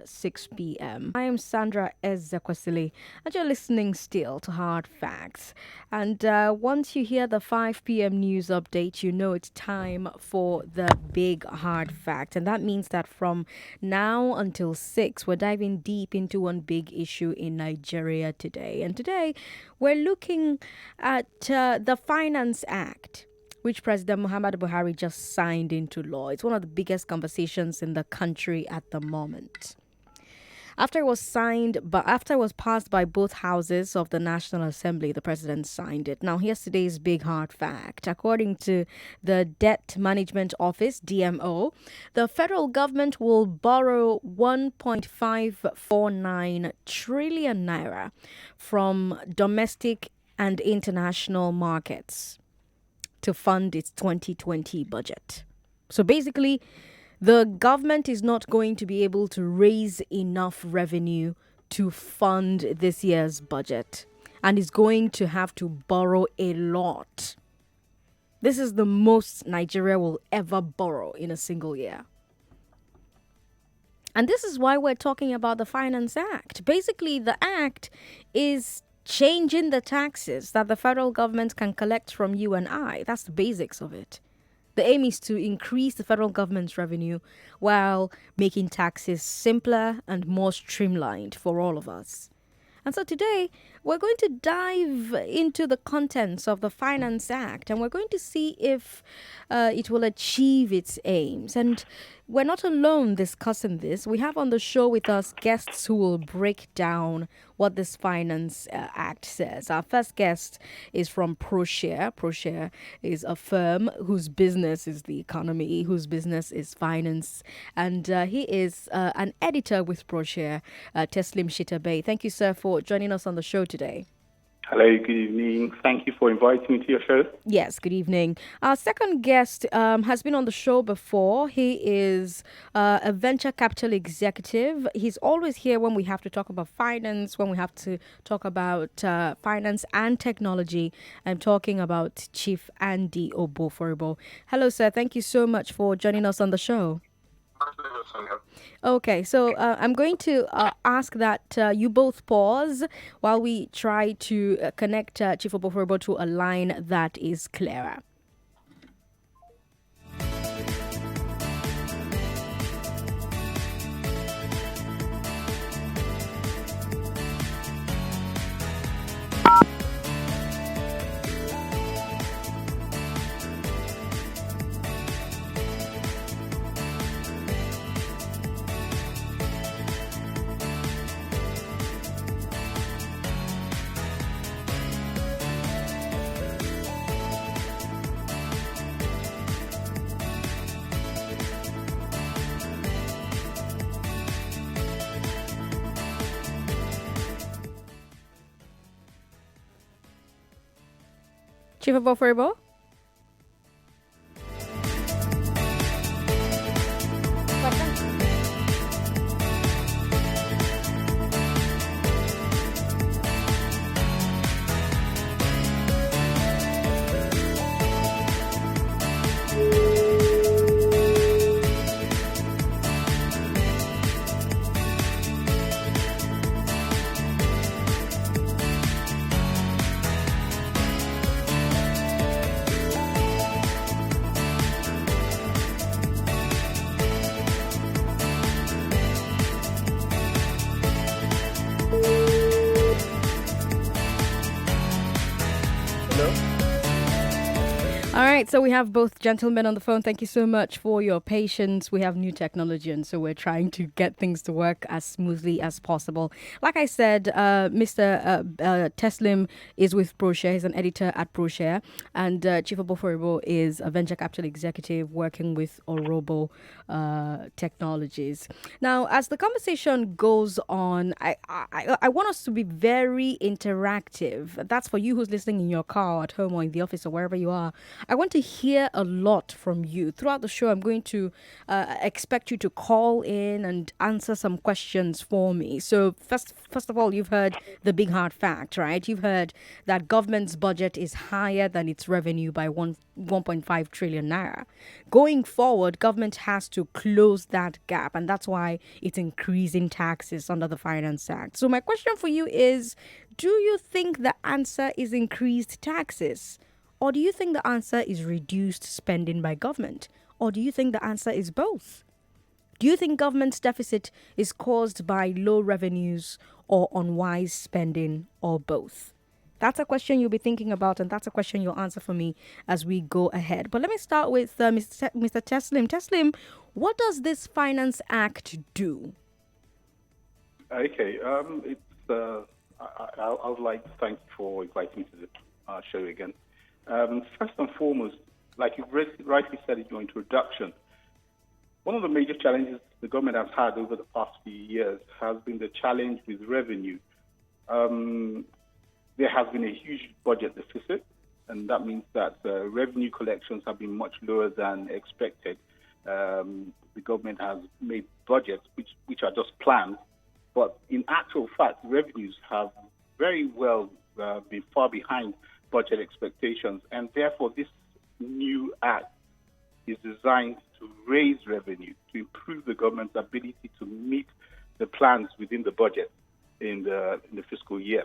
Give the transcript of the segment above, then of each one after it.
6 p.m. I am Sandra Ezekwesili, and you're listening still to Hard Facts. And once you hear the 5 p.m. news update, you know it's time for the big hard fact. And that means that from now until 6, we're diving deep into one big issue in Nigeria today. And today, we're looking at the Finance Act, which President Muhammadu Buhari just signed into law. It's one of the biggest conversations in the country at the moment. After it was passed by both houses of the National Assembly, the president signed it. Now, here's today's big hard fact. According to the Debt Management Office, DMO, the federal government will borrow 1.549 trillion naira from domestic and international markets to fund its 2020 budget. So basically, the government is not going to be able to raise enough revenue to fund this year's budget and is going to have to borrow a lot. This is the most Nigeria will ever borrow in a single year. And this is why we're talking about the Finance Act. Basically, the act is changing the taxes that the federal government can collect from you and I. That's the basics of it. The aim is to increase the federal government's revenue while making taxes simpler and more streamlined for all of us. And so today, we're going to dive into the contents of the Finance Act, and we're going to see if it will achieve its aims. And we're not alone discussing this. We have on the show with us guests who will break down what this Finance Act says. Our first guest is from ProShare. ProShare is a firm whose business is the economy, whose business is finance. And he is an editor with ProShare, Teslim Shitabe. Thank you, sir, for joining us on the show today. Hello, good evening. Thank you for inviting me to your show. Yes, good evening. Our second guest has been on the show before. He is a venture capital executive. He's always here when we have to talk about finance, when we have to talk about finance and technology. I'm talking about Chief Andy Oboh. Hello, sir. Thank you so much for joining us on the show. Okay, so I'm going to ask that you both pause while we try to connect Chief Oboh to a line that is clearer. Chief Oboh? All right, so we have both gentlemen on the phone. Thank you so much for your patience. We have new technology, and so we're trying to get things to work as smoothly as possible. Like I said, Mr. Teslim is with ProShare. He's an editor at ProShare. And Chief Oboh is a venture capital executive working with Oboh Technologies. Now, as the conversation goes on, I want us to be very interactive. That's for you who's listening in your car, at home, or in the office, or wherever you are. I want want to hear a lot from you. Throughout the show, I'm going to expect you to call in and answer some questions for me. So first of all, you've heard the big hard fact, right? You've heard that government's budget is higher than its revenue by 1.5 trillion naira. Going forward, government has to close that gap, and that's why it's increasing taxes under the Finance Act. So my question for you is, do you think the answer is increased taxes? Or do you think the answer is reduced spending by government? Or do you think the answer is both? Do you think government's deficit is caused by low revenues or unwise spending or both? That's a question you'll be thinking about, and that's a question you'll answer for me as we go ahead. But let me start with Mr. Teslim. Teslim, what does this Finance Act do? Okay. I would like to thank you for inviting me to the show again. First and foremost, like you rightly said in your introduction, one of the major challenges the government has had over the past few years has been the challenge with revenue. There has been a huge budget deficit, and that means that revenue collections have been much lower than expected. The government has made budgets which are just planned, but in actual fact, revenues have very well been far behind budget expectations, and therefore this new act is designed to raise revenue, to improve the government's ability to meet the plans within the budget in the fiscal year.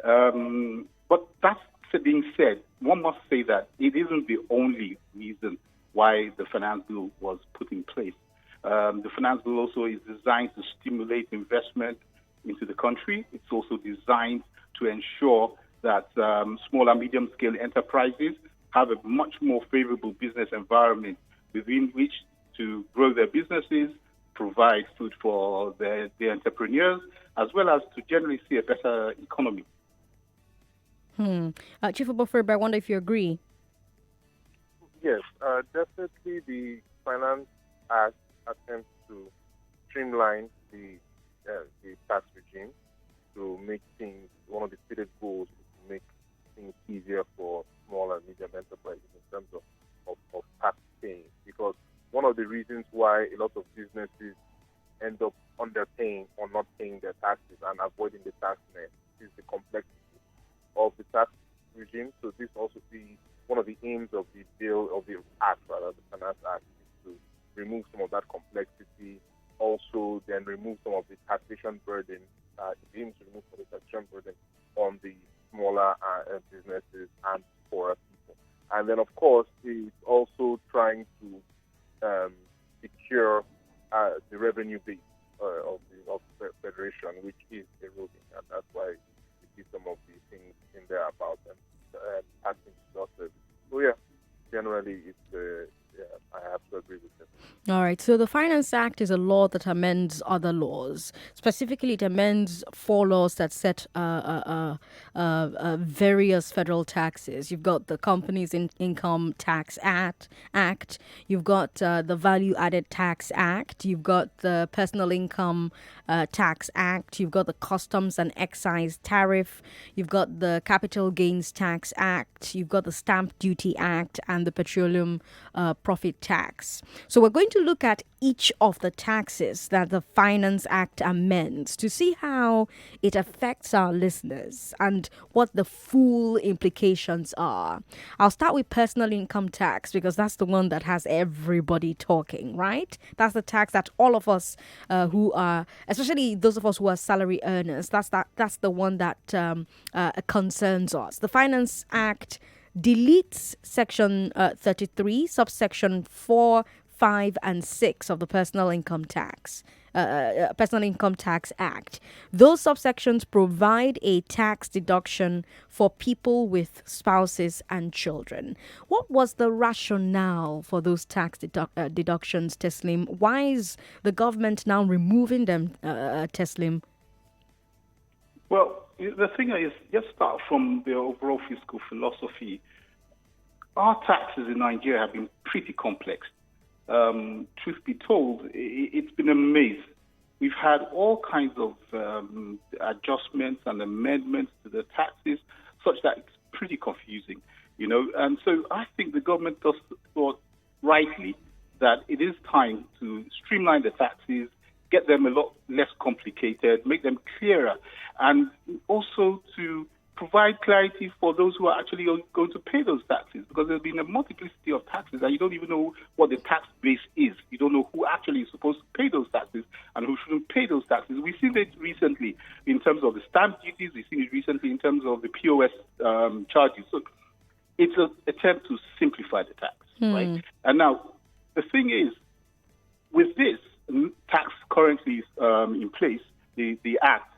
But that being said, one must say that it isn't the only reason why the finance bill was put in place. The finance bill also is designed to stimulate investment into the country. It's also designed to ensure that small and medium-scale enterprises have a much more favorable business environment within which to grow their businesses, provide food for the entrepreneurs, as well as to generally see a better economy. Chief Oboh, I wonder if you agree. Yes, definitely the Finance Act attempts to streamline the tax regime to make things, one of the stated goals is to make things easier for small and medium enterprises in terms of tax paying. Because one of the reasons why a lot of businesses end up underpaying or not paying their taxes and avoiding the tax net is the complexity of the tax regime. So this also be one of the aims of the bill, of the act, rather, the Finance Act, is to remove some of that complexity, also then remove some of the taxation burden. It aims to remove some of the taxation burden on the smaller businesses and poorer people. And then, of course, it's also trying to secure the revenue base of the Federation, which is eroding. And that's why we see some of the things in there about taxing justice. So, yeah, generally, I have to agree with them. All right. So the Finance Act is a law that amends other laws. Specifically, it amends 4 laws that set various federal taxes. You've got the Companies Income Tax Act. You've got the Value Added Tax Act. You've got the Personal Income Tax Act. You've got the Customs and Excise Tariff. You've got the Capital Gains Tax Act. You've got the Stamp Duty Act and the Petroleum Profit Tax. So we're going to look at each of the taxes that the Finance Act amends to see how it affects our listeners and what the full implications are. I'll start with personal income tax because that's the one that has everybody talking, right? That's the tax that all of us who are, especially those of us who are salary earners, that's the one that concerns us. The Finance Act deletes section 33, subsection 4, 5, and 6 of the Personal Income Tax Act. Those subsections provide a tax deduction for people with spouses and children. What was the rationale for those tax deductions, Teslim? Why is the government now removing them, Teslim? Well, the thing is, just start from the overall fiscal philosophy. Our taxes in Nigeria have been pretty complex. Truth be told, it's been a maze. We've had all kinds of adjustments and amendments to the taxes, such that it's pretty confusing. And so I think the government does thought rightly that it is time to streamline the taxes, get them a lot less complicated, make them clearer, and also to provide clarity for those who are actually going to pay those taxes, because there's been a multiplicity of taxes and you don't even know what the tax base is. You don't know who actually is supposed to pay those taxes and who shouldn't pay those taxes. We've seen it recently in terms of the stamp duties. We've seen it recently in terms of the POS charges. So it's an attempt to simplify the tax, right? And now, the thing is, with this tax currently in place, the Act,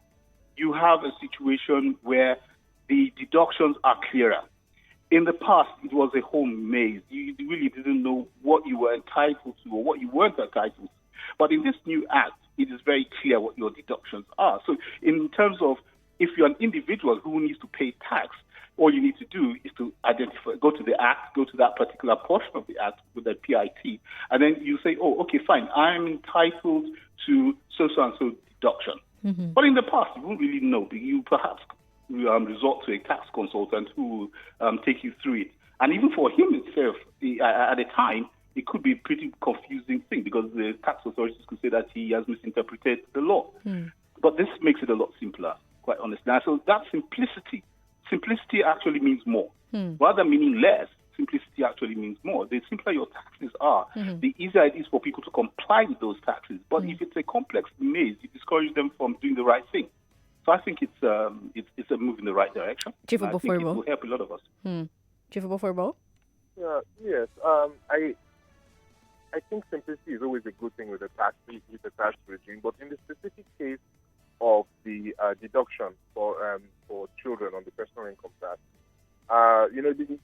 you have a situation where the deductions are clearer. In the past, it was a whole maze. You really didn't know what you were entitled to or what you weren't entitled to. But in this new Act, it is very clear what your deductions are. So in terms of if you're an individual who needs to pay tax, all you need to do is to identify, go to the Act, go to that particular portion of the Act with the PIT, and then you say, oh, okay, fine, I'm entitled to so-and-so deduction. But in the past, you wouldn't really know. You perhaps resort to a tax consultant who will take you through it. And even for him himself, at the time, it could be a pretty confusing thing because the tax authorities could say that he has misinterpreted the law. But this makes it a lot simpler, quite honestly. And so that simplicity actually means more. Rather than meaning less, simplicity actually means more. The simpler your taxes are, the easier it is for people to comply with those taxes. But if it's a complex maze, you discourage them from doing the right thing. So I think it's a move in the right direction. I think it will help a lot of us. Chief Oboh? Yes. I think simplicity is always a good thing with the tax regime. But in the specific case of the deduction for children on the personal income tax, the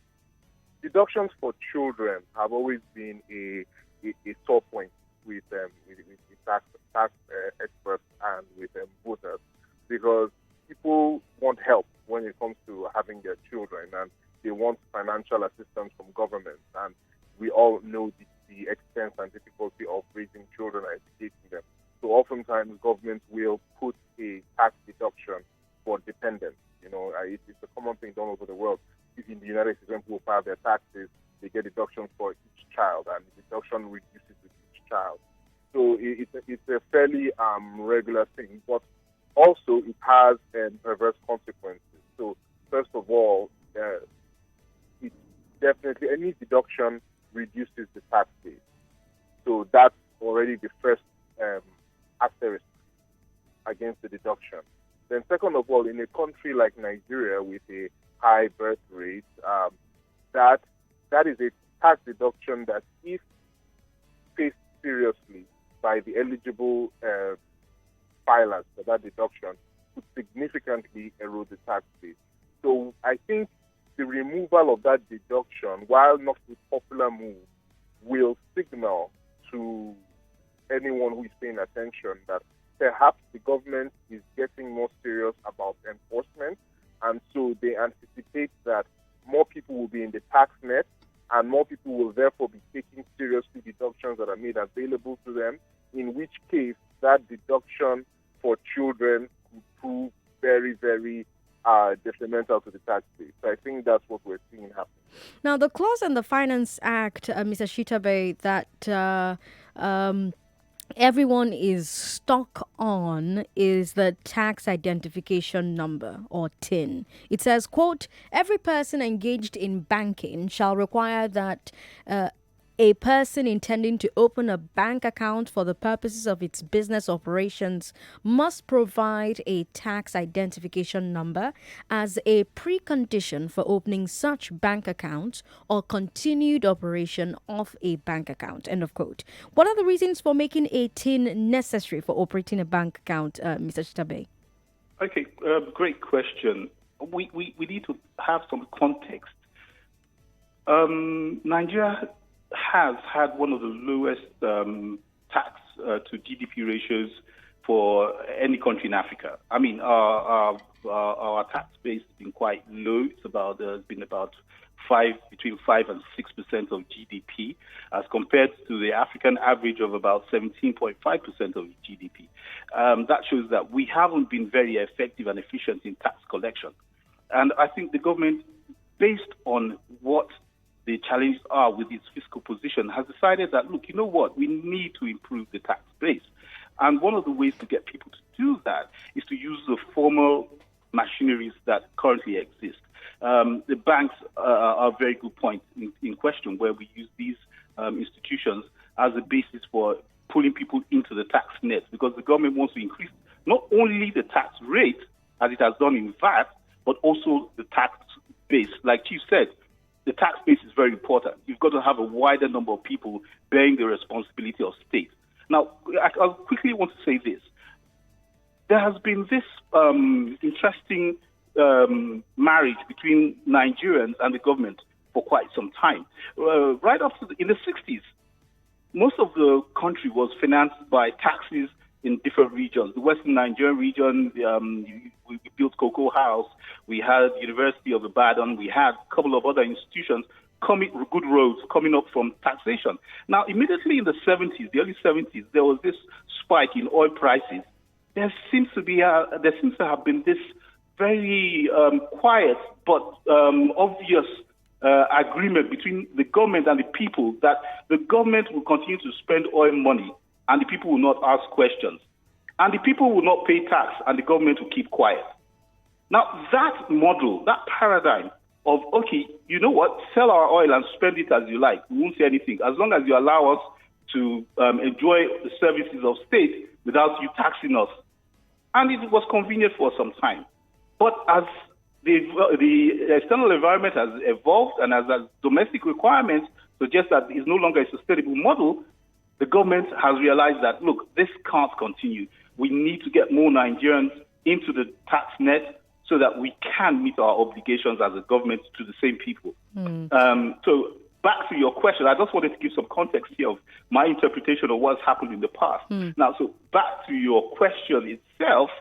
deductions for children have always been a sore point with tax experts and with voters, because people want help when it comes to having their children, and they want financial assistance from government. And we all know the expense and difficulty of raising children and educating them. So oftentimes government will put a tax deduction for dependents. It's a common thing done over the world. In the United States, when people file their taxes, they get deductions for each child, and the deduction reduces with each child. So it's a fairly regular thing, but also it has perverse consequences. So first of all, it definitely, any deduction reduces the tax base. So that's already the first asterisk against the deduction. Then second of all, in a country like Nigeria with a high birth rate, that is a tax deduction that, if faced seriously by the eligible filers for that deduction, would significantly erode the tax base. So I think the removal of that deduction, while not a popular move, will signal to anyone who is paying attention that perhaps the government is getting more serious about enforcement, and so they anticipate that more people will be in the tax net, and more people will therefore be taking seriously deductions that are made available to them, in which case that deduction for children could prove very, very detrimental to the tax base. So I think that's what we're seeing happen. Now, the clause in the Finance Act, Mr. Shitabe, that everyone is stuck on is the tax identification number, or TIN. It says, quote, every person engaged in banking shall require that a person intending to open a bank account for the purposes of its business operations must provide a tax identification number as a precondition for opening such bank account or continued operation of a bank account. End of quote. What are the reasons for making a TIN necessary for operating a bank account, Mr. Shitabe? Okay, great question. We need to have some context. Nigeria has had one of the lowest tax to GDP ratios for any country in Africa. I mean, our tax base has been quite low. It's been about between 5 and 6% of GDP, as compared to the African average of about 17.5% of GDP. That shows that we haven't been very effective and efficient in tax collection. And I think the government based on what the challenges are with its fiscal position, has decided that, look, you know what, we need to improve the tax base. And one of the ways to get people to do that is to use the formal machineries that currently exist. The banks are a very good point in question, where we use these institutions as a basis for pulling people into the tax net, because the government wants to increase not only the tax rate, as it has done in VAT, but also the tax base. Like Chief said, the tax base is very important. You've got to have a wider number of people bearing the responsibility of state. Now, I quickly want to say this. There has been this interesting marriage between Nigerians and the government for quite some time. Right up to in the 60s, most of the country was financed by taxes in different regions. The Western Nigerian region, we built Cocoa House, we had University of Ibadan, we had a couple of other institutions good roads coming up from taxation. Now, immediately in the 70s, the early 70s, there was this spike in oil prices. There seems to have been this very quiet but obvious agreement between the government and the people that the government will continue to spend oil money and the people will not ask questions. And the people will not pay tax and the government will keep quiet. Now, that model, that paradigm of, okay, you know what, sell our oil and spend it as you like. We won't say anything. As long as you allow us to enjoy the services of state without you taxing us. And it was convenient for some time. But as the external environment has evolved and as domestic requirements suggest that it's no longer a sustainable model, the government has realized that, look, this can't continue. We need to get more Nigerians into the tax net so that we can meet our obligations as a government to the same people. So back to your question, I just wanted to give some context here of my interpretation of what's happened in the past. Now, so back to your question itself,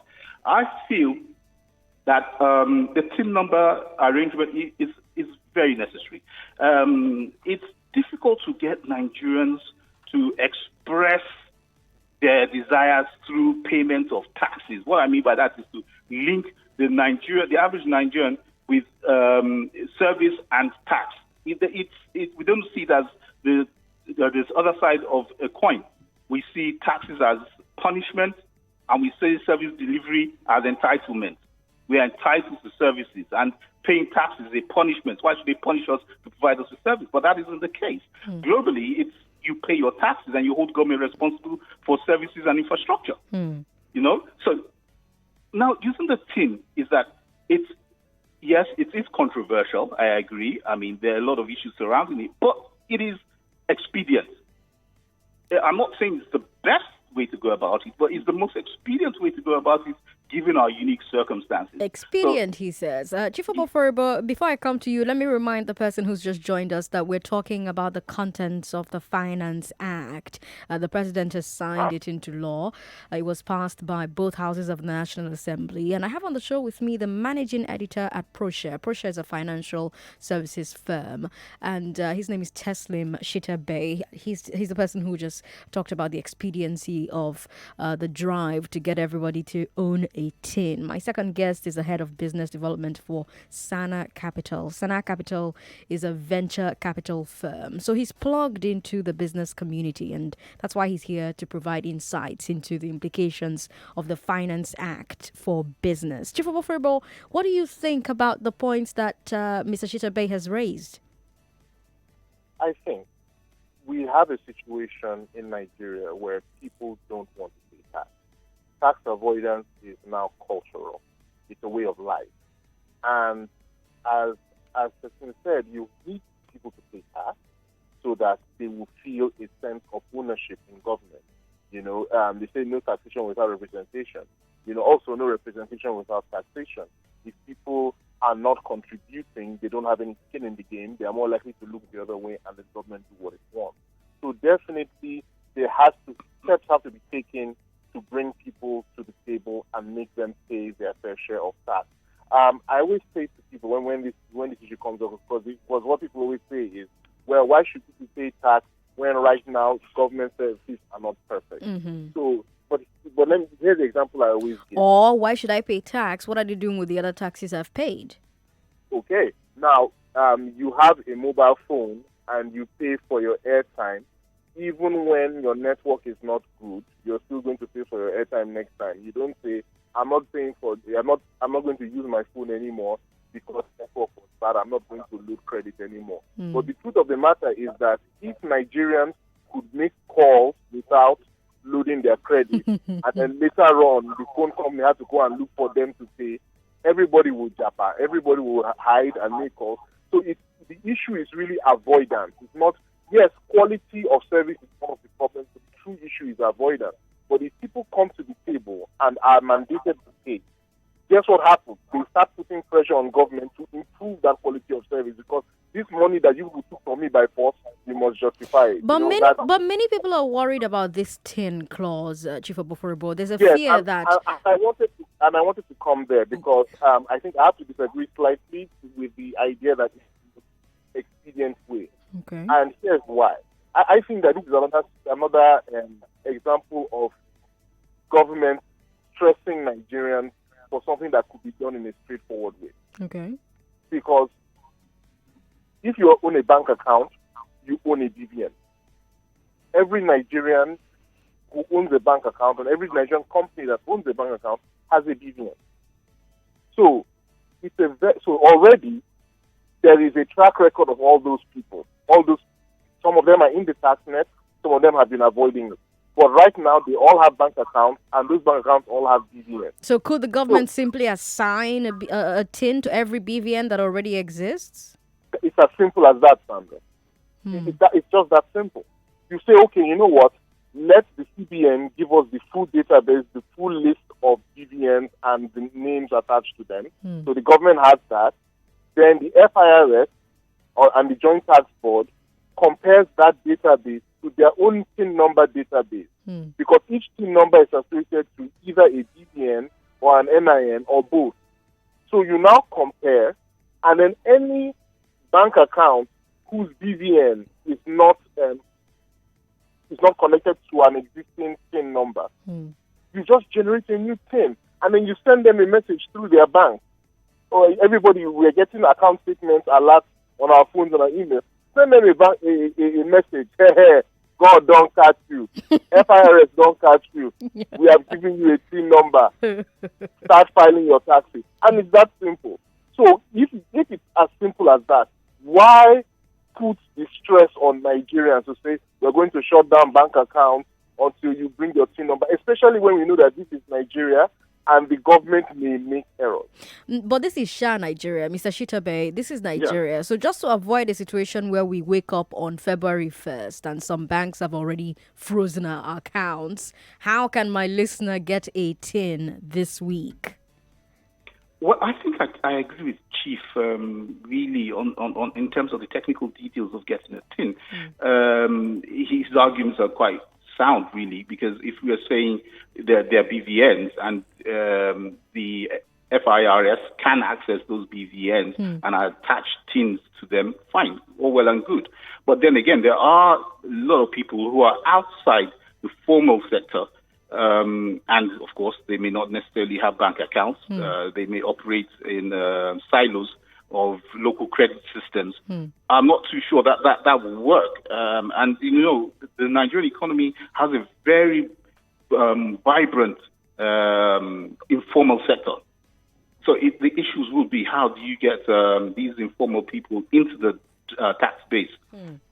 I feel that the TIN number arrangement is very necessary. It's difficult to get Nigerians to express their desires through payment of taxes. What I mean by that is to link the average Nigerian with service and tax. We don't see it as this other side of a coin. We see taxes as punishment, and we see service delivery as entitlement. We are entitled to services, and paying taxes is a punishment. Why should they punish us to provide us with service? But that isn't the case. Globally, it's you pay your taxes and you hold government responsible for services and infrastructure. You know? So now using the TIN is that it is controversial. I agree. I mean, there are a lot of issues surrounding it, but it is expedient. I'm not saying it's the best way to go about it, but it's the most expedient way to go about it given our unique circumstances. Expedient, he says. Chief Oboh, before I come to you, let me remind the person who's just joined us that we're talking about the contents of the Finance Act. The president has signed it into law. It was passed by both houses of the National Assembly. And I have on the show with me the managing editor at ProShare. ProShare is a financial services firm. And his name is Teslim Shita-Bey. He's the person who just talked about the expediency of the drive to get everybody to own a TIN. My second guest is the head of business development for Sana Capital. Sana Capital is a venture capital firm. So he's plugged into the business community, and that's why he's here to provide insights into the implications of the Finance Act for business. Chief Oboh, what do you think about the points that Mr. Shita-Bey has raised? I think we have a situation in Nigeria where people don't want to pay tax. Tax avoidance is now cultural. It's a way of life. And as Teslim said, you need people to pay tax so that they will feel a sense of ownership in government. You know, they say no taxation without representation. You know, also no representation without taxation. If people are not contributing, they don't have any skin in the game, they are more likely to look the other way and the government do what it wants. So definitely steps have to be taken to bring people to the table and make them pay their fair share of tax. I always say to people when this issue comes up, because what people always say is, well, why should people pay tax when right now government services are not perfect? So, but here's the example I always give. Or why should I pay tax? What are they doing with the other taxes I've paid? Okay, now you have a mobile phone and you pay for your airtime, even when your network is not good, you're still going to pay for your airtime next time. You don't say, I'm not going to use my phone anymore because network was bad. I'm not going to load credit anymore. But the truth of the matter is that if Nigerians could make calls without loading their credit, and then later on the phone company had to go and look for them to pay, everybody will japa, everybody will hide and make calls. So the issue is really avoidance. It's not, yes, quality of service is one of the problems, but the true issue is avoidance. But if people come to the table and are mandated to pay, guess what happens? They start putting pressure on government to improve that quality of service, because this money that you took from me by force, you must justify it. But many people are worried about this tin clause, Chief Oboh. There's a Yes, fear that I wanted to come there because I think I have to disagree slightly with the idea that it's an expedient way. okay. And here's why. I think that this is another example of government stressing Nigerians for something that could be done in a straightforward way. Okay. Because if you own a bank account, you own a BVN. Every Nigerian who owns a bank account and every Nigerian company that owns a bank account has a BVN. So so already there is a track record of all those people. Some of them are in the tax net, some of them have been avoiding it. But right now, they all have bank accounts, and those bank accounts all have BVN. So could the government simply assign a tin to every BVN that already exists? It's as simple as that, Sandra. It's just that simple. You say, okay, you know what? Let the CBN give us the full database, the full list of BVNs and the names attached to them. So the government has that. Then the FIRS and the Joint Tax Board compares that database to their own TIN number database, because each TIN number is associated to either a BVN or an NIN or both. So you now compare, and then any bank account whose BVN is not connected to an existing TIN number, you just generate a new TIN, and then you send them a message through their bank. Or everybody, we're getting account statements, alerts on our phones and our emails. Send them a message. Hey, God don't catch you. FIRS don't catch you. We have given you a TIN number. Start filing your taxes. And it's that simple. So if it's as simple as that, why put the stress on Nigerians to say we're going to shut down bank accounts until you bring your TIN number, especially when we know that this is Nigeria and the government may make errors. But this is Nigeria, Mr. Shitabe. This is Nigeria. Yeah. So just to avoid a situation where we wake up on February 1st and some banks have already frozen our accounts, how can my listener get a TIN this week? Well, I think I agree with Chief really on in terms of the technical details of getting a TIN. His arguments are quite sound, really, because if we are saying they're BVNs and the FIRS can access those BVNs and attach TINs to them, fine, all well and good. But then again, there are a lot of people who are outside the formal sector, and of course, they may not necessarily have bank accounts. They may operate in silos of local credit systems. I'm not too sure that will work. And, you know, the Nigerian economy has a very vibrant informal sector. So the issues will be, how do you get these informal people into the tax base?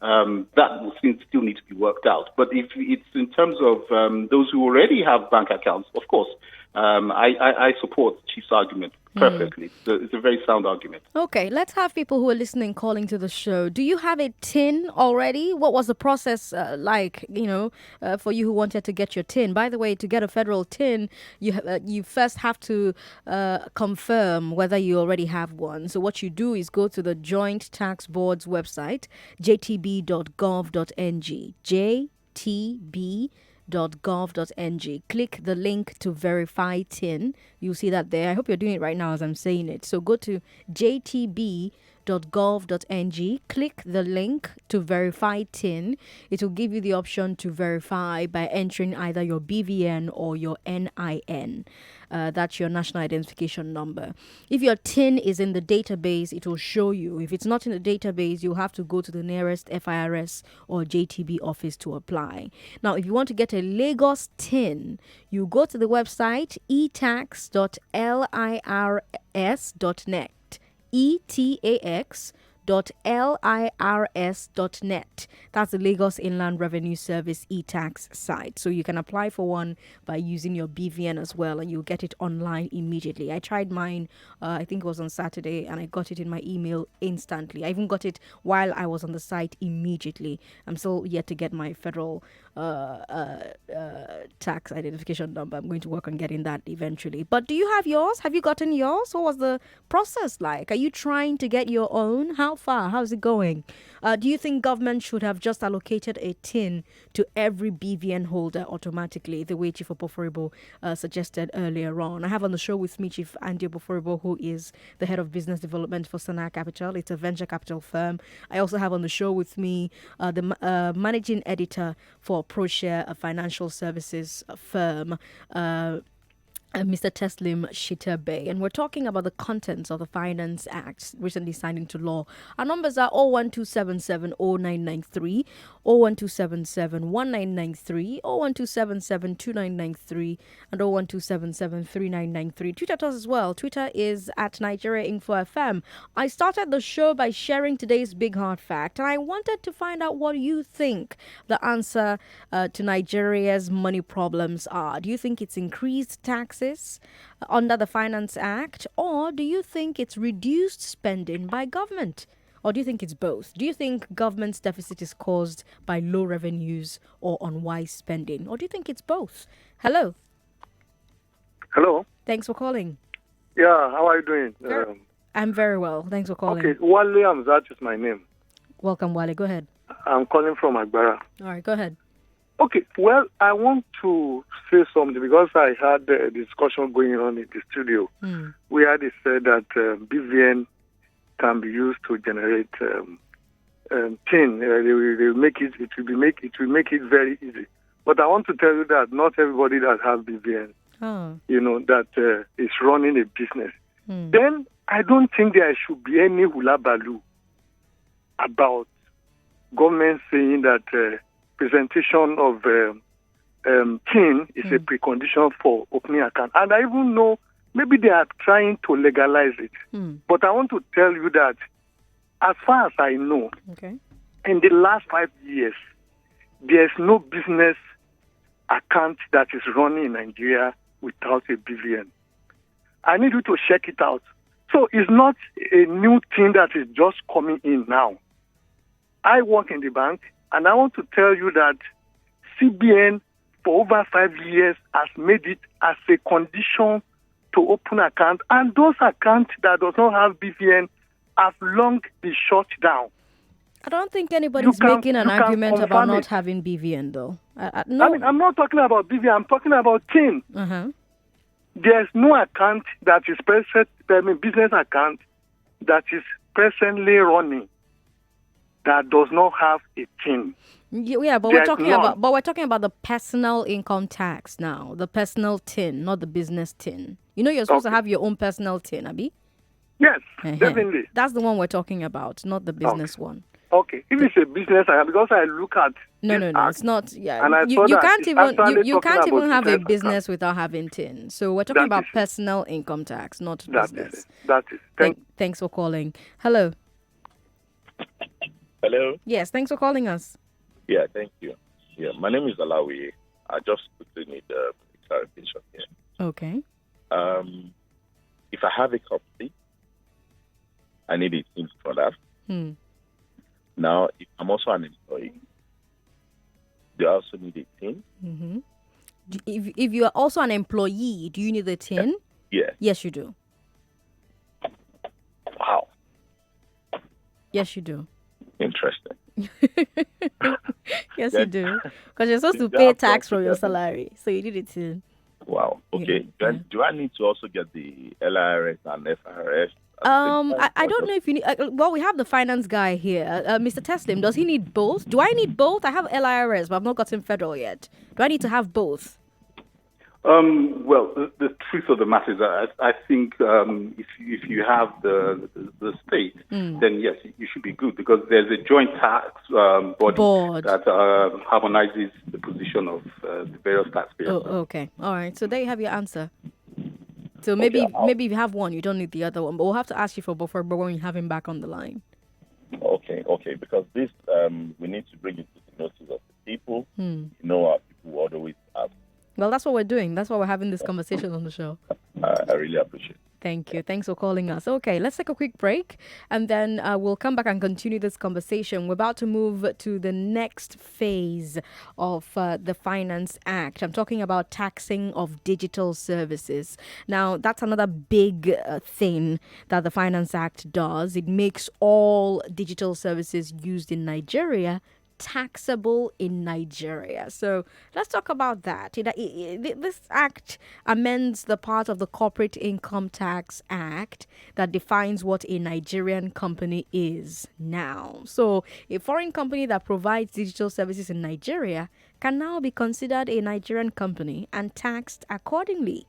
That will still need to be worked out. But if it's in terms of those who already have bank accounts, of course, I support Chief's argument perfectly. It's a very sound argument. Okay, let's have people who are listening calling to the show. Do you have a TIN already? What was the process like, for you who wanted to get your TIN? By the way, to get a federal TIN, you first have to confirm whether you already have one. So what you do is go to the Joint Tax Board's website, jtb.gov.ng, jtb.gov.ng. Click the link to verify TIN. You'll see that there. I hope you're doing it right now as I'm saying it. So go to jtb.gov.ng vat.gov.ng. Click the link to verify TIN. It will give you the option to verify by entering either your BVN or your NIN. That's your national identification number. If your TIN is in the database, it will show you. If it's not in the database, you'll have to go to the nearest FIRS or JTB office to apply. Now, if you want to get a Lagos TIN, you go to the website etax.lirs.net. etax.lirs.net. That's the Lagos Inland Revenue Service e-tax site. So you can apply for one by using your BVN as well, and you'll get it online immediately. I tried mine, I think it was on Saturday, and I got it in my email instantly. I even got it while I was on the site immediately. I'm still yet to get my federal tax identification number. I'm going to work on getting that eventually. But do you have yours? Have you gotten yours? What was the process like? Are you trying to get your own? How far? How's it going? Do you think government should have just allocated a tin to every BVN holder automatically, the way Chief Oboforibo suggested earlier on? I have on the show with me Chief Andy Oboforibo, who is the head of business development for Sandra Capital. It's a venture capital firm. I also have on the show with me the managing editor for ProShare, a financial services firm, Mr. Teslim Shiterbe, and we're talking about the contents of the Finance Act recently signed into law. Our numbers are 012770993, 012771993, 012772993, and 012773993. Twitter to us as well. Twitter is at Nigeria Info FM. I started the show by sharing today's big hard fact, and I wanted to find out what you think the answer to Nigeria's money problems are. Do you think it's increased taxes under the Finance Act, or do you think it's reduced spending by government? Or do you think it's both? Do you think government's deficit is caused by low revenues or unwise spending? Or do you think it's both? Hello. Hello. Thanks for calling. Yeah, how are you doing? I'm very well. Thanks for calling. Okay, Wale Amzat is my name. Welcome, Wale. Go ahead. I'm calling from Agbara. All right, go ahead. Okay, well, I want to say something because I had a discussion going on in the studio where they said that BVN can be used to generate tin. They will make it. It will make it very easy. But I want to tell you that not everybody that has BVN, that is running a business. Then I don't think there should be any hula baloo about government saying that presentation of tin is a precondition for opening account. And I even know maybe they are trying to legalize it. But I want to tell you that as far as I know, in the last 5 years, there's no business account that is running in Nigeria without a BVN. I need you to check it out. So it's not a new thing that is just coming in now. I work in the bank, and I want to tell you that CBN for over 5 years has made it as a condition to open account, and those accounts that does not have BVN have long been shut down. I don't think anybody's making an argument about not having BVN, though. No. I mean, I'm not talking about BVN. I'm talking about TIN. There's no account that is business account that is presently running that does not have a TIN. Yeah, but we're talking about the personal income tax now, the personal TIN, not the business TIN. You know, you're supposed to have your own personal TIN, Abi? Yes, definitely. That's the one we're talking about, not the business one. Okay, if it's a business, because I look at no, it's not. Yeah, and you can't even have a business without having TIN. So we're talking about personal income tax, not business. That is. Thanks for calling. Hello. Hello. Yes, thanks for calling us. Yeah, thank you. Yeah, my name is Alawi. I just quickly need clarification here. Okay. If I have a company, I need it in for that. Now, if I'm also an employee, do I also need a TIN? If you are also an employee, do you need a TIN? Yeah. Yes, you do. Wow. Yes, you do. Interesting. Yes, you do. Because you're supposed to pay tax from your salary. So you need a TIN. Wow. Okay. Do I need to also get the LIRS and FRS? I don't know if you need. Well, we have the finance guy here, Mr. Teslim. Does he need both? Do I need both? I have LIRS, but I've not gotten federal yet. Do I need to have both? Well, the truth of the matter is that I think if you have the state, then yes, you should be good, because there's a joint tax body that harmonizes the position of the various taxpayers. Oh, okay. All right. So there you have your answer. So maybe if you have one, you don't need the other one. But we'll have to ask you for both when you have him back on the line. Okay. Because this, we need to bring it to the notice of the people. You know, our people always ask. Well, that's what we're doing. That's why we're having this conversation on the show. I really appreciate it. Thank you. Thanks for calling us. Okay, let's take a quick break, and then we'll come back and continue this conversation. We're about to move to the next phase of the Finance Act. I'm talking about taxing of digital services. Now, that's another big thing that the Finance Act does. It makes all digital services used in Nigeria taxable in Nigeria. So let's talk about that. This act amends the part of the Corporate Income Tax Act that defines what a Nigerian company is now. So a foreign company that provides digital services in Nigeria can now be considered a Nigerian company and taxed accordingly.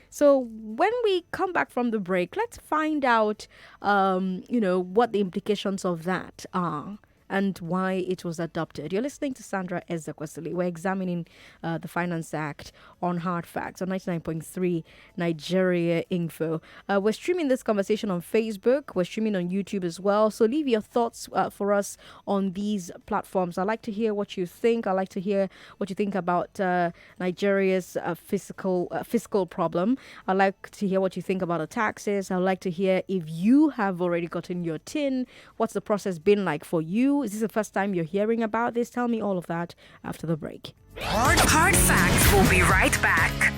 So when we come back from the break, let's find out, what the implications of that are and why it was adopted. You're listening to Sandra Ezekwesili. We're examining the Finance Act on Hard Facts on 99.3 Nigeria Info. We're streaming this conversation on Facebook. We're streaming on YouTube as well. So leave your thoughts for us on these platforms. I'd like to hear what you think. I'd like to hear what you think about Nigeria's fiscal problem. I'd like to hear what you think about the taxes. I'd like to hear if you have already gotten your tin. What's the process been like for you? Is this the first time you're hearing about this? Tell me all of that after the break. Hard Facts will be right back.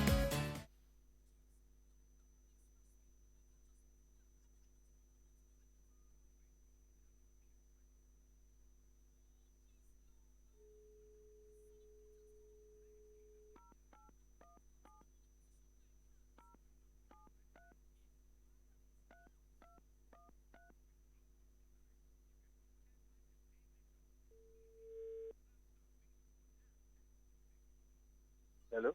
Hello?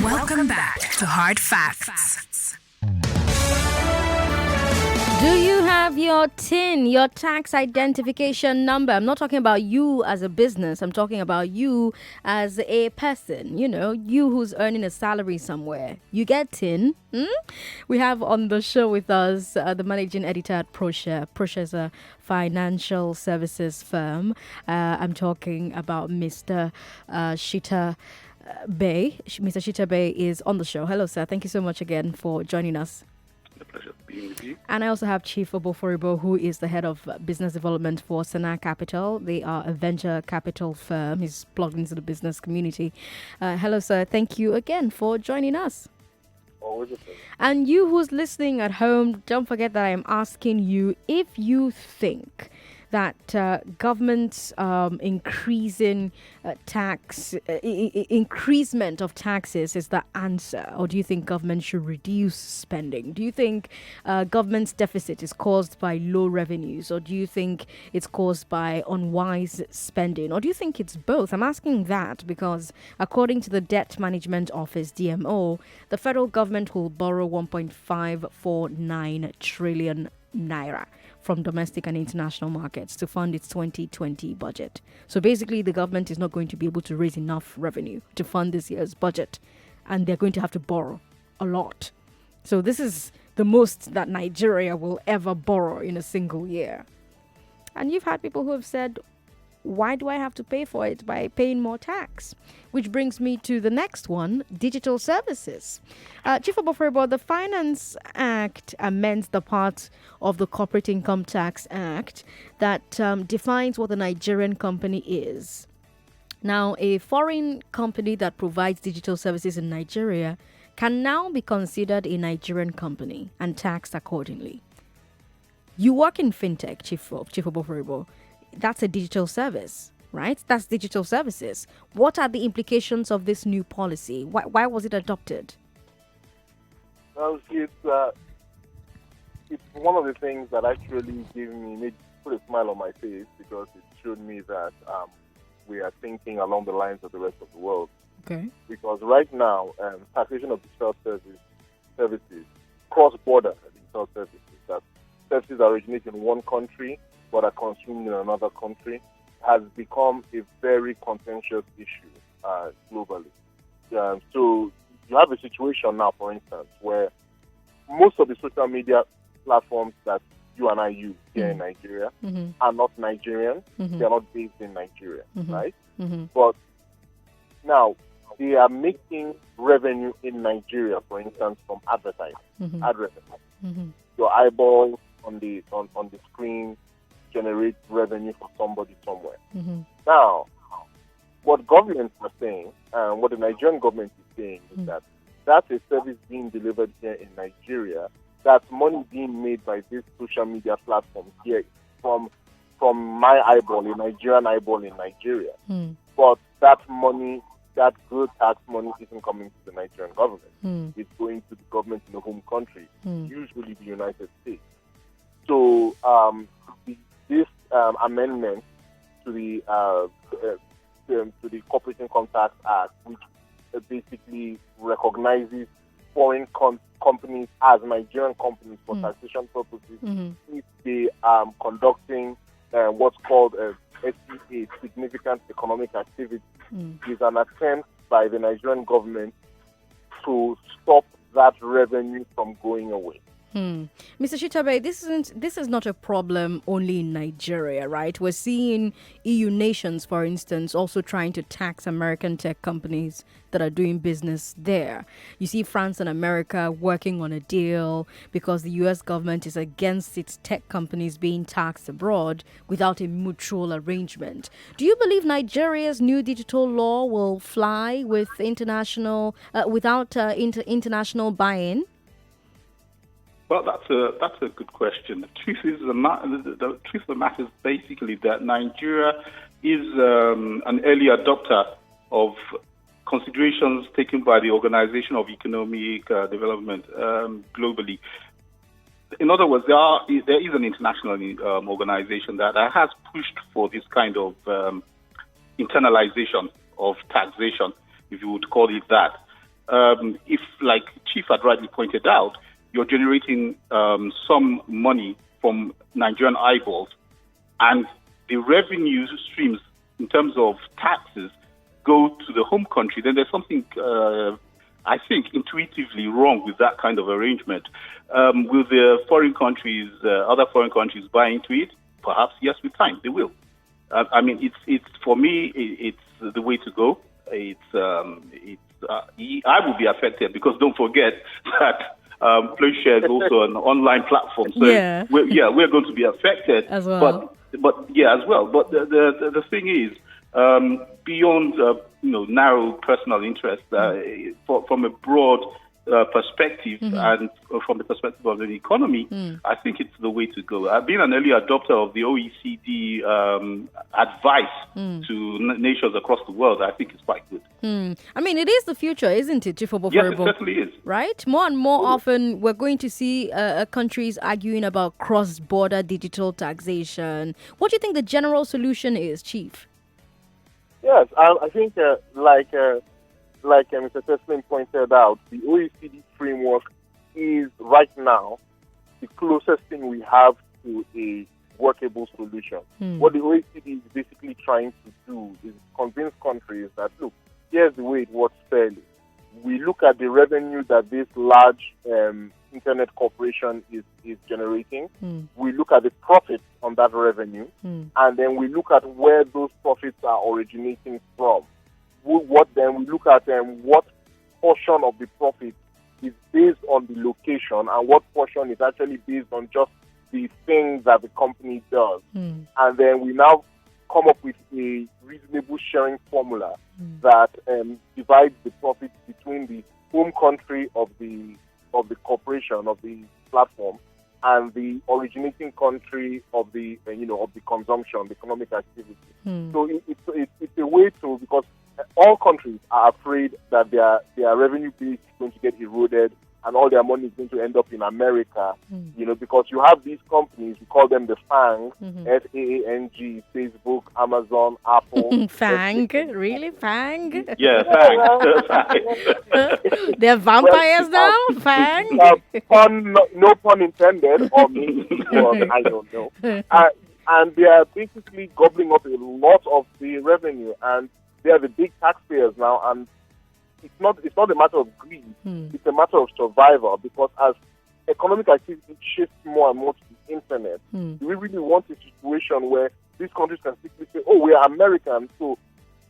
Welcome back to Hard Facts. Do you have your TIN, your tax identification number? I'm not talking about you as a business. I'm talking about you as a person. You who's earning a salary somewhere. You get TIN. We have on the show with us the managing editor at ProShare. ProShare is a financial services firm. I'm talking about Mr. Shita Bay. Mr. Shita Bay is on the show. Hello, sir. Thank you so much again for joining us. A pleasure being with you. And I also have Chief Oboh, who is the head of business development for Sana Capital. They are a venture capital firm. He's plugged into the business community. Hello, sir. Thank you again for joining us. Always a pleasure. And you who's listening at home, don't forget that I am asking you if you think that government's increasing increasement of taxes is the answer, or do you think government should reduce spending? Do you think government's deficit is caused by low revenues, or do you think it's caused by unwise spending, or do you think it's both? I'm asking that because according to the Debt Management Office, DMO, the federal government will borrow 1.549 trillion naira from domestic and international markets to fund its 2020 budget. So basically, the government is not going to be able to raise enough revenue to fund this year's budget, and they're going to have to borrow a lot. So this is the most that Nigeria will ever borrow in a single year. And you've had people who have said, why do I have to pay for it by paying more tax? Which brings me to the next one, digital services. Chief Oboh, the Finance Act amends the part of the Corporate Income Tax Act that defines what a Nigerian company is. Now, a foreign company that provides digital services in Nigeria can now be considered a Nigerian company and taxed accordingly. You work in fintech, Chief Oboh. That's a digital service, right? That's digital services. What are the implications of this new policy? Why was it adopted? Well, it's one of the things that actually put a smile on my face, because it showed me that we are thinking along the lines of the rest of the world. Okay. Because right now, taxation of digital services, cross-border digital services, that services that originate in one country but are consumed in another country, has become a very contentious issue globally. So you have a situation now, for instance, where most of the social media platforms that you and I use here in Nigeria are not Nigerian. They are not based in Nigeria, right? But now they are making revenue in Nigeria, for instance, from advertising. Ad revenue. Your eyeballs on the screen generate revenue for somebody somewhere. Now, what governments are saying, what the Nigerian government is saying, is that that's a service being delivered here in Nigeria. That's money being made by these social media platforms here from my eyeball, a Nigerian eyeball in Nigeria. But that money, that good tax money, isn't coming to the Nigerian government. It's going to the government in the home country, usually the United States. So this amendment to the Corporate Income Tax Act, which basically recognizes foreign companies as Nigerian companies for taxation purposes, if they are conducting what's called SEA, significant economic activity, is an attempt by the Nigerian government to stop that revenue from going away. Mr. Shitabe, this is not a problem only in Nigeria, right? We're seeing EU nations, for instance, also trying to tax American tech companies that are doing business there. You see France and America working on a deal because the US government is against its tech companies being taxed abroad without a mutual arrangement. Do you believe Nigeria's new digital law will fly with international without international buy-in? Well, that's a good question. The truth of the matter is basically that Nigeria is an early adopter of considerations taken by the Organization of Economic Development globally. In other words, there is an international organization that has pushed for this kind of internalization of taxation, if you would call it that. If, like Chief had rightly pointed out, you're generating some money from Nigerian eyeballs, and the revenue streams in terms of taxes go to the home country, then there's something, I think, intuitively wrong with that kind of arrangement. Will the other foreign countries buy into it? Perhaps, yes, with time, they will. I mean, it's for me, it's the way to go. I will be affected because don't forget that PlayShare is also an online platform. So we're going to be affected as well. But as well. But the thing is, beyond narrow personal interest, from a broad perspective and from the perspective of the economy, I think it's the way to go. I've been an early adopter of the OECD advice to nations across the world. I think it's quite good. I mean, it is the future, isn't it, Chief Oboh? Yes, it certainly is. Right? More and more often, we're going to see countries arguing about cross-border digital taxation. What do you think the general solution is, Chief? Yes, I think like Mr. Teslin pointed out, the OECD framework is right now the closest thing we have to a workable solution. What the OECD is basically trying to do is convince countries that, look, here's the way it works fairly. We look at the revenue that this large internet corporation is generating. We look at the profits on that revenue, and then we look at where those profits are originating from. We look at what portion of the profit is based on the location and what portion is actually based on just the things that the company does. And then we now come up with a reasonable sharing formula that divides the profits between the home country of the corporation, of the platform, and the originating country of the of the consumption, the economic activity. So it's a way to, because all countries are afraid that their revenue base is going to get eroded and all their money is going to end up in America, because you have these companies, we call them the FANG, FAANG, Facebook, Amazon, Apple. FANG? Really? FANG? Yeah, FANG. They're vampires now? FANG? No pun intended, or maybe, I don't know. And they are basically gobbling up a lot of the revenue, and they are the big taxpayers now, and it's not a matter of greed, it's a matter of survival, because as economic activity shifts more and more to the internet, do we really want a situation where these countries can simply say, oh, we are American, so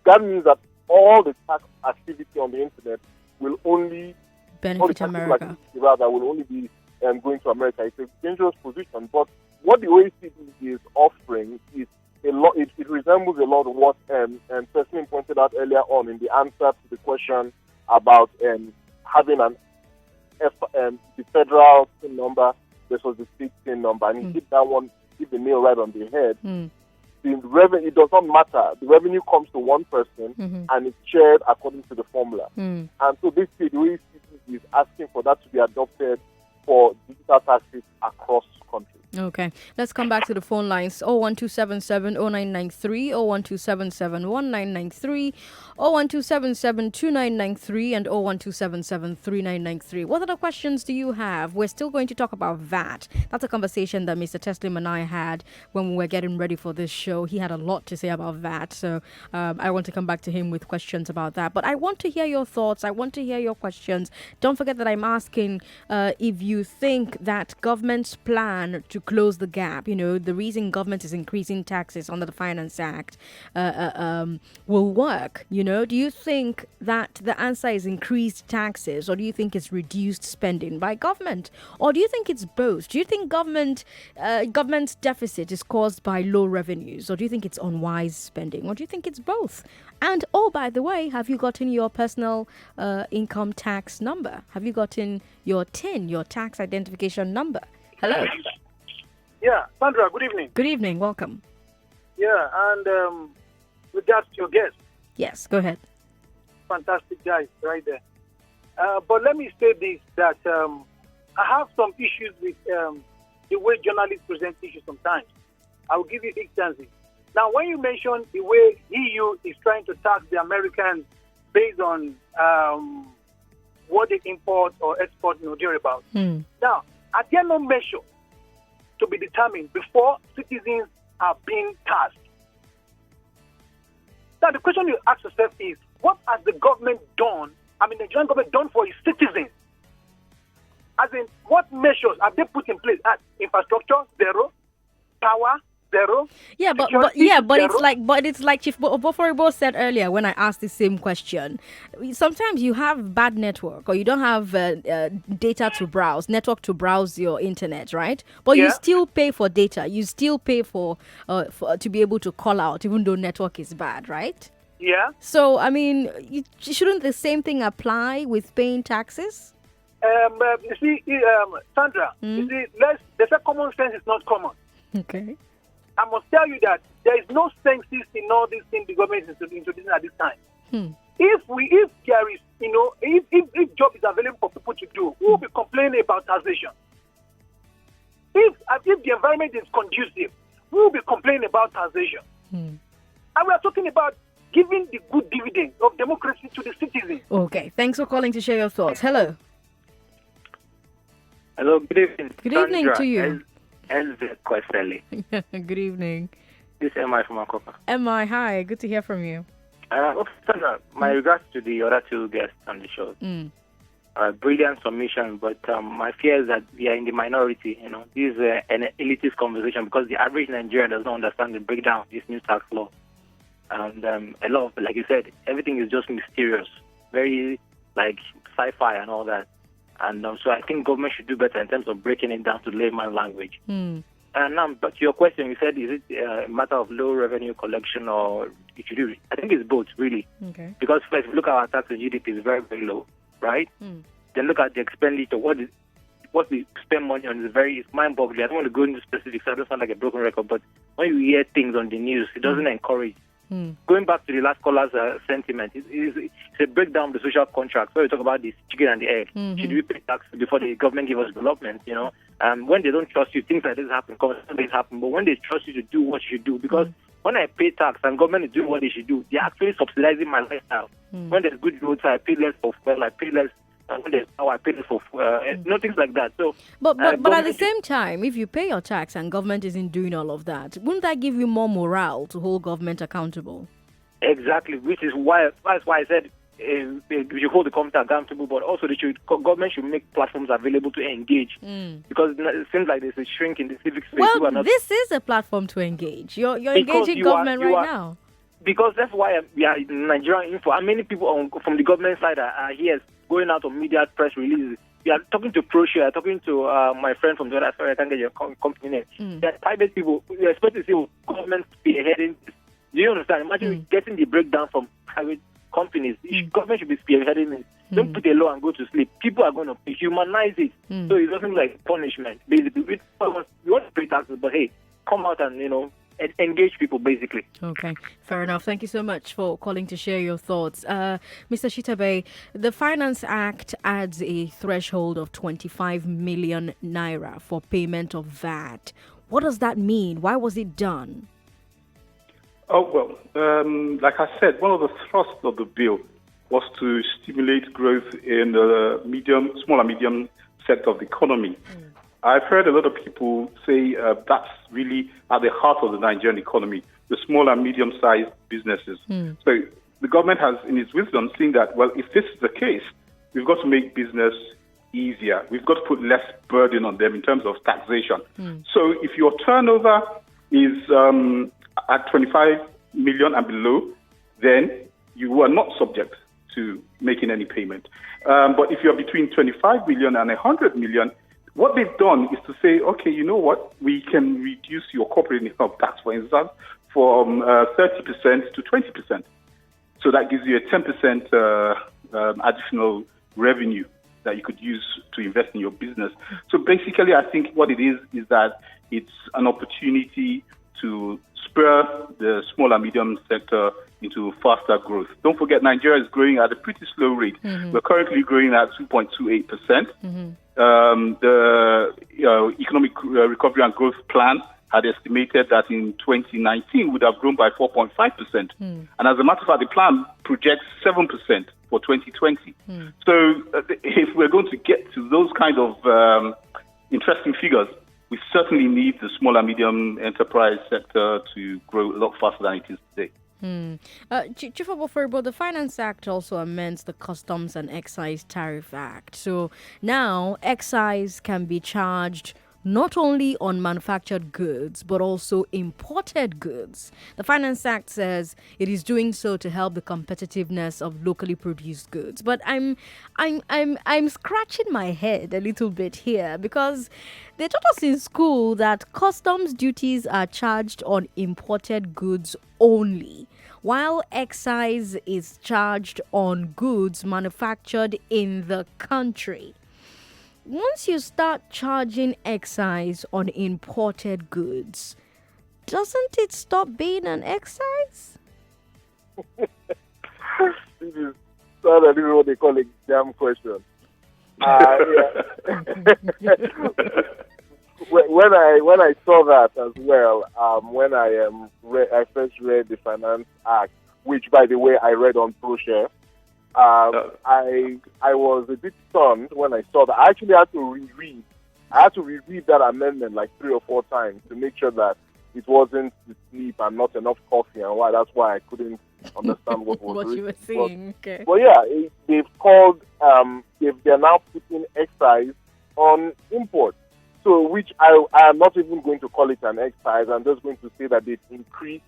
that means that all the tax activity on the internet will only benefit America. Rather, will only be going to America. It's a dangerous position, but what the OECD is offering is it resembles a lot of what Teslin pointed out earlier on in the answer to the question about having the federal PIN number versus the state PIN number, and he hit the nail right on the head. The revenue, it does not matter. The revenue comes to one person and it's shared according to the formula. And so basically, the OECD is asking for that to be adopted for digital taxes across countries. Okay, let's come back to the phone lines. 01277 0993, 01277 1993, 01277 2993, and 01277 3993. What other questions do you have? We're still going to talk about VAT. That's a conversation that Mr. Teslin and I had when we were getting ready for this show. He had a lot to say about VAT, so I want to come back to him with questions about that. But I want to hear your thoughts. I want to hear your questions. Don't forget that I'm asking if you think that government's plan to close the gap, the reason government is increasing taxes under the Finance Act will work. Do you think that the answer is increased taxes, or do you think it's reduced spending by government, or do you think it's both? Do you think government's deficit is caused by low revenues, or do you think it's unwise spending, or do you think it's both? And by the way, have you gotten your personal income tax number? Have you gotten your TIN, your tax identification number? Hello. Yeah, Sandra, good evening. Good evening, welcome. Yeah, and with that, your guest. Yes, go ahead. Fantastic guys right there. But let me say this, that I have some issues with the way journalists present issues sometimes. I will give you examples. Now, when you mention the way EU is trying to tax the Americans based on what they import or export thereabout. Now, are there no measure to be determined before citizens are being taxed? Now, the question you ask yourself is, what has the government done, the Nigerian government done for its citizens? As in, what measures have they put in place? Infrastructure, zero. Power, zero. Yeah, but Security yeah, is but zero. it's like Chief Oboh said earlier when I asked the same question. Sometimes you have bad network or you don't have data to browse, network to browse your internet, right? But you Yeah, still pay for data. You still pay for to be able to call out, even though network is bad, right? yeah. So I mean, shouldn't the same thing apply with paying taxes? You see, Sandra, you see, they say common sense is not common. Okay. I must tell you that there is no senses in all these things the government is introducing at this time. If there is, if job is available for people to do, who will be complaining about taxation? If the environment is conducive, who will be complaining about taxation? And we are talking about giving the good dividend of democracy to the citizens. Okay. Thanks for calling to share your thoughts. Hello. Hello, good evening. Good evening to you. Ezekwesili. Good evening. This is MI from Aghogho. MI, hi. Good to hear from you. Sandra, my regards to the other two guests on the show. Brilliant submission, but my fear is that we are in the minority. This is an elitist conversation because the average Nigerian does not understand the breakdown of this new tax law. And a lot of, like you said, everything is just mysterious, very like sci-fi and all that. And so I think government should do better in terms of breaking it down to layman language. And now, but to your question, you said, is it a matter of low revenue collection or it should do? I think it's both, really. Okay. Because first, if you look at our tax and GDP is very, very low, right? Then look at the expenditure. What we spend money on is it's mind-boggling. I don't want to go into specifics. I don't sound like a broken record, but when you hear things on the news, it doesn't encourage. Going back to the last caller's sentiment, it's a breakdown of the social contract. So we talk about this chicken and the egg. Should we pay tax before the government give us development? When they don't trust you, things like this happen. Things happen. But when they trust you to do what you should do, because when I pay tax and government is doing what they should do, they're actually subsidizing my lifestyle. When there's good roads, I pay less for fuel. I pay less. When there's power, I pay less for things like that. So, but at the same time, if you pay your tax and government isn't doing all of that, wouldn't that give you more morale to hold government accountable? Exactly, which is why I said we should hold the government accountable, but also government should make platforms available to engage, because it seems like there's a shrink in the civic space. Well, this is a platform to engage. You're engaging government right now. Because that's why we are in Nigerian Info. How many people from the government side are here going out on media press releases? We are talking to ProShare, talking to my friend from the other side. I can't get your company name. They are private people. We expect to see government spearheading this. Do you understand? Imagine getting the breakdown from private companies. Government should be spearheading it. Don't put a law and go to sleep. People are going to humanize it. So it doesn't like punishment. Basically, we want to pay taxes, but hey, come out and engage people, basically. Okay, fair enough. Thank you so much for calling to share your thoughts. Mr. Shitabe, the Finance Act adds a threshold of 25 million naira for payment of VAT. What does that mean? Why was it done? Oh, well, like I said, one of the thrusts of the bill was to stimulate growth in the small and medium sector of the economy. I've heard a lot of people say that's really at the heart of the Nigerian economy, the small and medium-sized businesses. So the government has, in its wisdom, seen that, well, if this is the case, we've got to make business easier. We've got to put less burden on them in terms of taxation. So if your turnover is at 25 million and below, then you are not subject to making any payment. But if you're between 25 million and 100 million, what they've done is to say, okay, you know what? We can reduce your corporate income tax, for instance, from 30% to 20%. So that gives you a 10% additional revenue that you could use to invest in your business. So basically, I think what it is that it's an opportunity to spur the small and medium sector into faster growth. Don't forget, Nigeria is growing at a pretty slow rate. We're currently growing at 2.28%. The Economic Recovery and Growth Plan had estimated that in 2019 would have grown by 4.5%. And as a matter of fact, the plan projects 7% for 2020. So if we're going to get to those kind of interesting figures, we certainly need the small and medium enterprise sector to grow a lot faster than it is today. Chief Oboh, the Finance Act also amends the Customs and Excise Tariff Act. So now excise can be charged not only on manufactured goods, but also imported goods. The Finance Act says it is doing so to help the competitiveness of locally produced goods. But I'm scratching my head a little bit here because they taught us in school that customs duties are charged on imported goods only, while excise is charged on goods manufactured in the country. Once you start charging excise on imported goods, doesn't it stop being an excise? This is this is what they call a damn question. When I saw that as well, when I first read the Finance Act, which by the way I read on ProShare, I was a bit stunned when I saw that. I actually had to reread. I had to reread that amendment like 3 or 4 times to make sure that it wasn't the sleep and not enough coffee, and why that's why I couldn't understand what was what you were saying. Okay. But yeah, they're now putting excise on imports. So which I am not even going to call it an excise. I'm just going to say that they've increased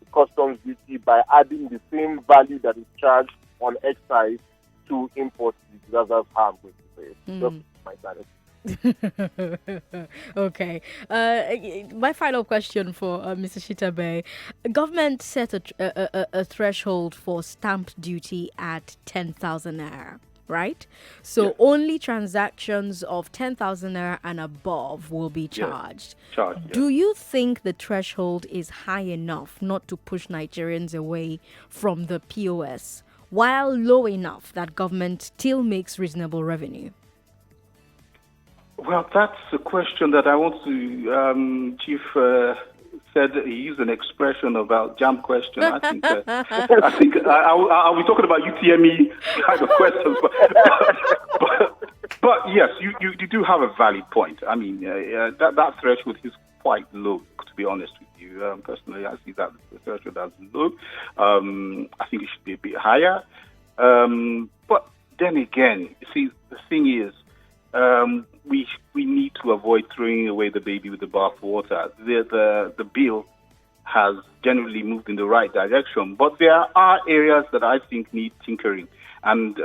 the customs duty by adding the same value that is charged on excise to import duty. That's how I'm going to say it. Just my sanity. Okay. My final question for Mr. Shitabe. Government set a threshold for stamp duty at 10,000 naira, right? So only transactions of 10,000 naira and above will be charged. Do you think the threshold is high enough not to push Nigerians away from the POS, while low enough that government still makes reasonable revenue? Well, that's a question that I want to. Chief said he used an expression about jam question. I think are we talking about UTME kind of questions? But yes, you do have a valid point. I mean, that threshold is quite low, to be honest with you. Personally, I see that the threshold as low. I think it should be a bit higher. But then again, see, the thing is, we need to avoid throwing away the baby with the bathwater. The bill has generally moved in the right direction, but there are areas that I think need tinkering. And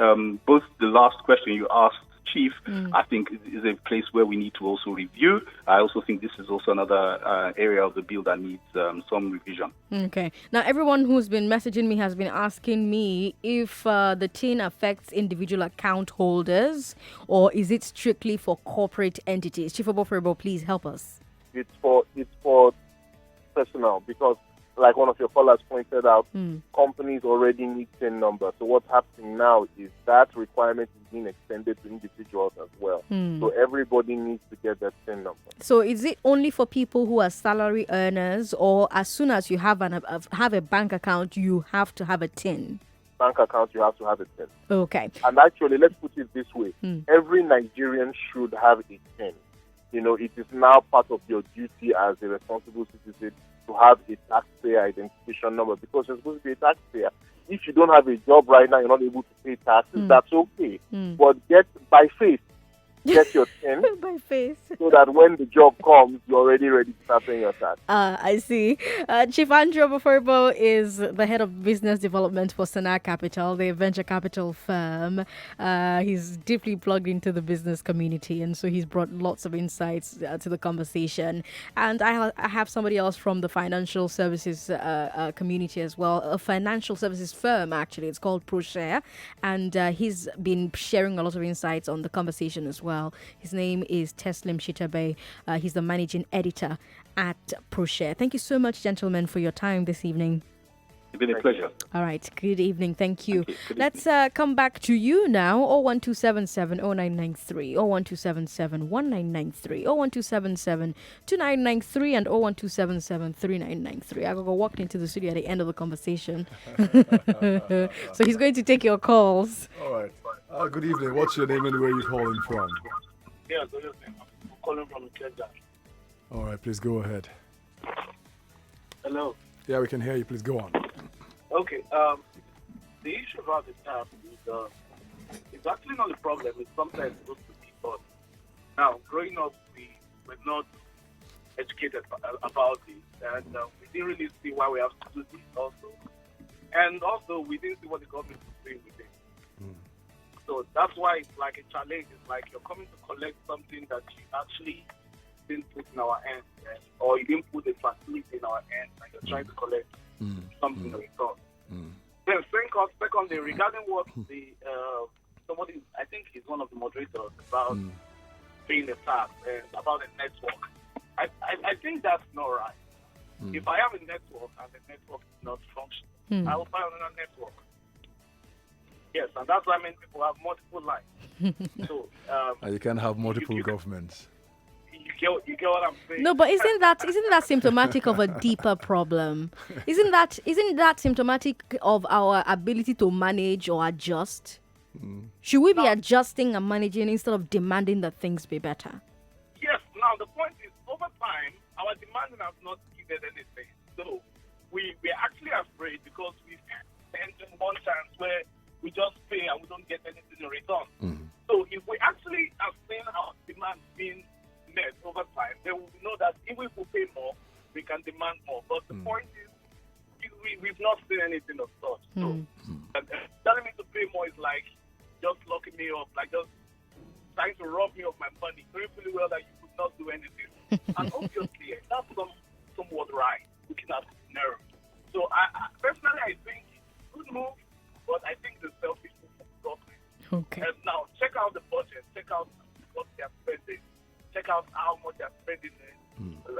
both the last question you asked, Chief, I think is a place where we need to also review. I also think this is also another area of the bill that needs some revision. Okay. Now, everyone who's been messaging me has been asking me if the TIN affects individual account holders, or is it strictly for corporate entities? Chief Oboh, please help us. It's for personal, because like one of your callers pointed out, companies already need TIN numbers. So what's happening now is that requirement is being extended to individuals as well. So everybody needs to get that TIN number. So is it only for people who are salary earners, or as soon as you have a bank account, you have to have a TIN? Bank account, you have to have a TIN. Okay. And actually, let's put it this way. Every Nigerian should have a TIN. You know, it is now part of your duty as a responsible citizen to have a taxpayer identification number, because you're supposed to be a taxpayer. If you don't have a job right now, you're not able to pay taxes, that's okay. But get your TIN by face, so that when the job comes, you're already ready to start paying your tax. I see. Chief Andrew Oboh is the head of business development for Sandra Capital, the venture capital firm. He's deeply plugged into the business community, and so he's brought lots of insights to the conversation. And I have somebody else from the financial services community as well, a financial services firm, actually. It's called ProShare, and he's been sharing a lot of insights on the conversation as well. His name is Teslim Shitabe. He's the managing editor at ProShare. Thank you so much, gentlemen, for your time this evening. It's been a pleasure. All right. Good evening. Thank you. Let's evening. come back to you now. 01277 0993, 01277 1993, 01277 2993, and 01277 3993. Aghogho walked into the studio at the end of the conversation. So he's going to take your calls. All right. Good evening. What's your name and where are you calling from? Yeah, good evening. I'm calling from Kenya. All right, please go ahead. Hello. Yeah, we can hear you. Please go on. Okay. The issue about the tap is it's actually not a problem. It's sometimes supposed to be. But now, growing up, we were were not educated about this, and we didn't really see why we have to do this also. And also, we didn't see what the government was doing with it. So that's why it's like a challenge. It's like you're coming to collect something that you actually didn't put in our hands, or you didn't put a facility in our hands, and you're trying to collect something in return. Then secondly, regarding what the somebody, I think he's one of the moderators about paying the tax and about the network. I think that's not right. If I have a network and the network is not functioning, I will buy another network. Yes, and that's why many people have multiple lines. So And you can have multiple governments. You get what I'm saying? No, but isn't that symptomatic of a deeper problem? Isn't that symptomatic of our ability to manage or adjust? Should we be adjusting and managing instead of demanding that things be better? Yes. Now the point is, over time, our demanding has not given anything. So we're actually afraid because we've entered one chance where we just pay and we don't get anything in return. So if we actually have seen our demand being met over time, then we know that if we pay more, we can demand more. But the point is, we've not seen anything of such. So telling me to pay more is like just locking me up, like just trying to rob me of my money, knowing fully well that you could not do anything. And obviously, that's somewhat right, looking at the scenario. So I personally, I think good move, but I think the selfish move from the government. Okay. And now, check out the budget, check out what they are spending, check out how much they are spending.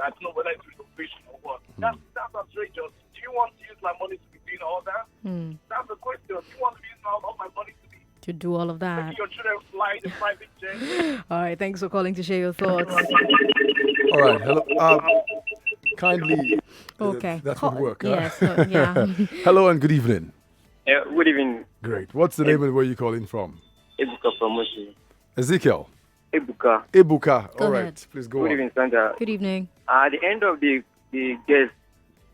I don't know whether it's renovation or what. That's outrageous. Do you want to use my money to be doing all that? That's the question. Do you want to use all my money to do all of that? Making your children fly the private jet? All right, thanks for calling to share your thoughts. All right, hello. Kindly. Okay. That would work. Yes. Yeah. Hello and good evening. Good evening. Great. What's the name and where are you calling from? Ebuka from Moshi. Ezekiel. Ebuka. All right. Please go on. Good evening, Sandra. Good evening. At the end of the guest,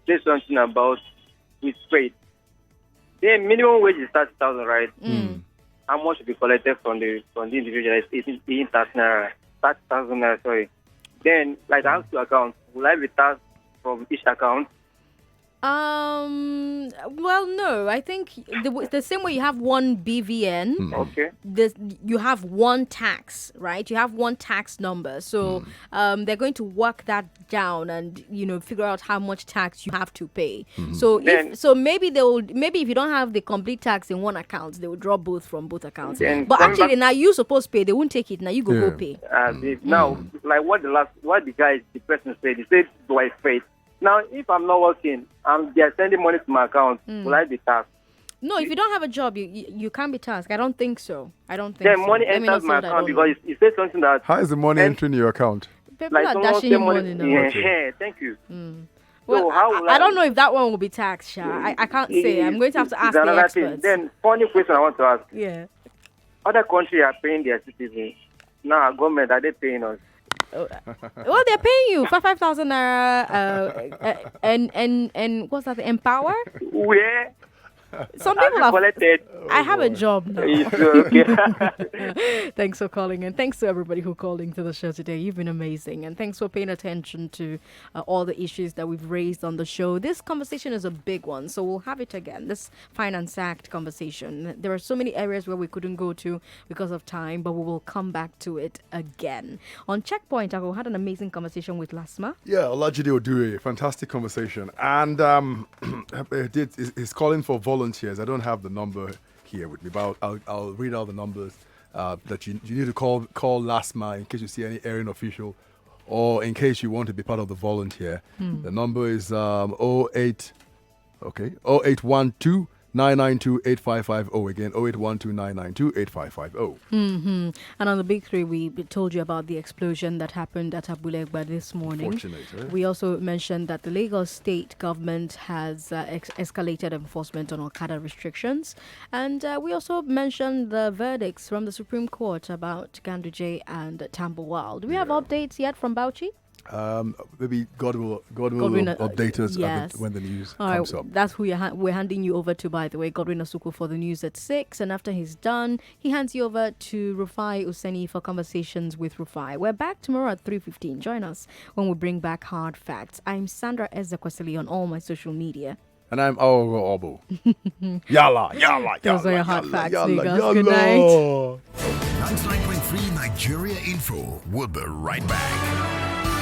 say something about with trade. The minimum wage is 30,000, right? How much should be collected from the individual? It's 30,000 naira, sorry. Then, like, I have two accounts. Will I be taxed from each account? Well, no. I think the same way you have one BVN. Okay. You have one tax, right? You have one tax number. So they're going to work that down and figure out how much tax you have to pay. So maybe if you don't have the complete tax in one account, they will draw both from both accounts. But actually, now you supposed to pay. They won't take it. Now you go pay. Now, like what the person said. He said, "Do I pay?" Now, if I'm not working, they're sending money to my account. Will I be taxed? No, if you don't have a job, you can't be taxed. I don't think so. Then money enters my account because it says something that... How is the money entering your account? People are dashing you money now. Yeah, thank you. Well, so I don't know if that one will be taxed, Sha. I can't say. I'm going to have to ask the experts. Then, funny question I want to ask. Yeah. Other countries are paying their citizens. Now, government, are they paying us? Well, they're paying you 5,000 naira, and what's that? Empower? Where? Some people have collected. I have a job now. Okay. Thanks for calling, and thanks to everybody who called into the show today. You've been amazing, and thanks for paying attention to all the issues that we've raised on the show. This conversation is a big one, so we'll have it again. This Finance Act conversation. There are so many areas where we couldn't go to because of time, but we will come back to it again. On Checkpoint, I had an amazing conversation with Lasma. Yeah, Olajide Odure, fantastic conversation, and he's calling for volunteers. I don't have the number here with me, but I'll read out the numbers that you need to call LASMA in case you see any erring official or in case you want to be part of the volunteer. The number is 0812 992 8550 again 0812 992 8550. And on the big three, we told you about the explosion that happened at Abulegba this morning. Fortunate, We also mentioned that the Lagos state government has escalated enforcement on Okada restrictions, and we also mentioned the verdicts from the Supreme Court about Ganduje and Tambowal. Do we have updates yet from Bauchi? Maybe God will Godwin, update us yes. when the news All comes right, up. that's who we're handing you over to, by the way, Godwin Asuku, for the news at 6. And after he's done, he hands you over to Rufai Useni for conversations with Rufai. We're back tomorrow at 3:15. Join us when we bring back Hard Facts. I'm Sandra Ezekwesili on all my social media. And I'm Oboh. Yalla, yalla, Those are your yalla, Hard yalla, Facts, yalla, niggas. yalla. Good night. 99.3 Nigeria Info. We'll be right back.